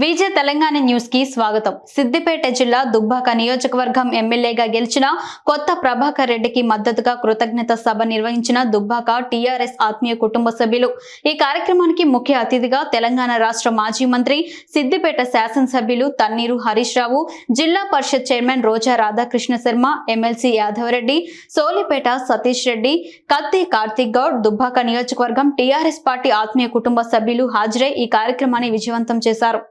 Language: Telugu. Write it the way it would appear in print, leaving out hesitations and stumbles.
విజయ తెలంగాణ న్యూస్ కి స్వాగతం. సిద్దిపేట జిల్లా దుబ్బాక నియోజకవర్గం ఎమ్మెల్యేగా గెలిచిన కొత్త ప్రభాకర్ రెడ్డికి మద్దతుగా కృతజ్ఞత సభ నిర్వహించిన దుబ్బాక టీఆర్ఎస్ ఆత్మీయ కుటుంబ సభ్యులు. ఈ కార్యక్రమానికి ముఖ్య అతిథిగా తెలంగాణ రాష్ట్ర మాజీ మంత్రి, సిద్దిపేట శాసనసభ్యులు తన్నీరు హరీష్ రావు, జిల్లా పరిషత్ చైర్మన్ రోజా రాధాకృష్ణ శర్మ, ఎమ్మెల్సీ యాదవరెడ్డి, సోలిపేట సతీష్ రెడ్డి, కత్తి కార్తిక్ గౌడ్, దుబ్బాక నియోజకవర్గం టీఆర్ఎస్ పార్టీ ఆత్మీయ కుటుంబ సభ్యులు హాజరై ఈ కార్యక్రమాన్ని విజయవంతం చేశారు.